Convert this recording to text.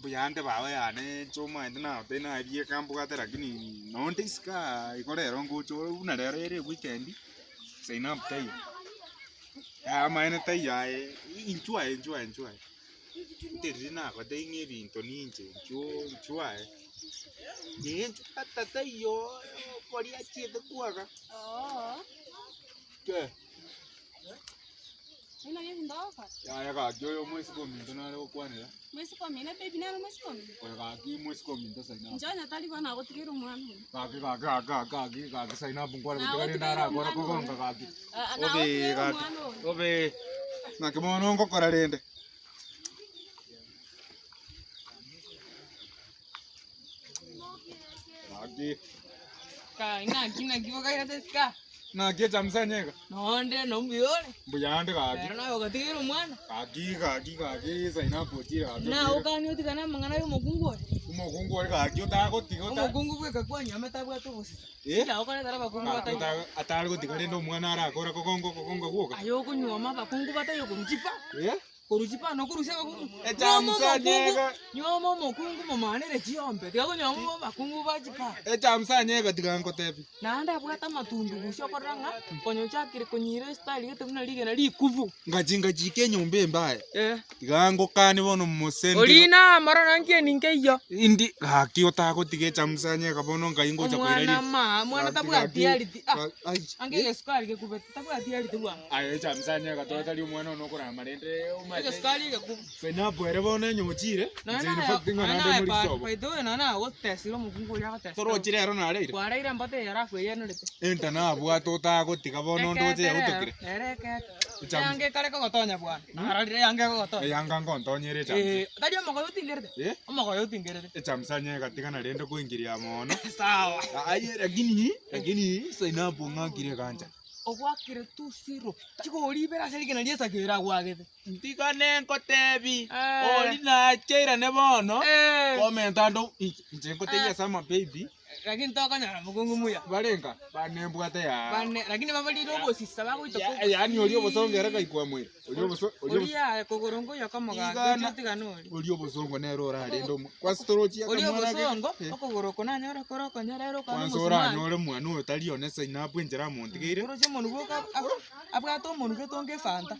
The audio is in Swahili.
buyande bawe yane choma ndina tena bie kampo kata lakini nonde iska ikorero ngocho una rero ere weekend saina mtai ama ene tai yae enjoy terina ko dai nge binto ninje enjoy ye tata tai yo poria chiede kuaga ke ina ye ndoka ya ga yo mwezi kwa minto na leo kwanira mwezi kwa mina baby na mwezi kwa mina kwa ga ki mwezi kwa minto saina njanya tali bana gotigera umwana ga saina bungwa kutigari ndara gora kugonga ga obe na kimono ngokora rende agi ina kivoka ira teska na ke chamsanyega nonde nombiole buyande ga era nayo gotigera umwana agi saina potira na ukani utigana mangana yo mukungu umukungu ari ga gyota gotigota mukungu bwe kakwa nyama tabwa to gusita ya ukani tara bakungu batai atari gotigare ndo mwana ara akora kogongo guoka ayo kunyoma bakungu batai yo kumchipa kuruchipa no kurusha bakungu chamsanyega nyoma mukungu mamanere chiombe tiga nyoma bakungu bachipa chamsanyega tigango tepi nanda bwata matundu gusho koranga konyo chakire konyire style gete kuna lige na likuvu ngaji ke nyombe mbaya tigango kani bono musendi olina mara nangie ningeyo indi haki otako tige chamsanyega bono ngaingo cha kwireri mwana tabwa diality ange skali ke kubeta tabwa diality bwa aye chamsanyega totali umwana no kora marende ange skali ke ku sena bwere bono nyochire nzeni fatinga nande muri sobo paido na gotesiro mukungu ya gotesiro toro chire aro na reire kwara ira mbate yara fwe yenurite enta na bwa tota gotiga bono ndoje utokire ereke yange kare ko gotonya bwana ararire yange ko gotonya yanga ngondonyere chamse tadi omogo utingerete omogo utingerete chamsanyega tigana rende kuingiria mono sawa aye lakini saina bunga kire kanja ogwakire tu zero chiko olibera serike na liesa kera gwagete ntikane nkotebi oli na cheira ne bono komentando njengo teya sama baby lakini tokanya mugungu muya barenga banembwate ya bane lakini babali robo sisa bakwito yani oli obosongera kaikwa mwe oli ya kogorongo yakomoga tiganori oli obosongo nero rari ndo kwa storage ya oli obosongo okogoroko na nyora koroko nyarero kwa nsora nyore mwana uyo talione saina bwenjera montigire roje monu boka abwato monu getonge fanta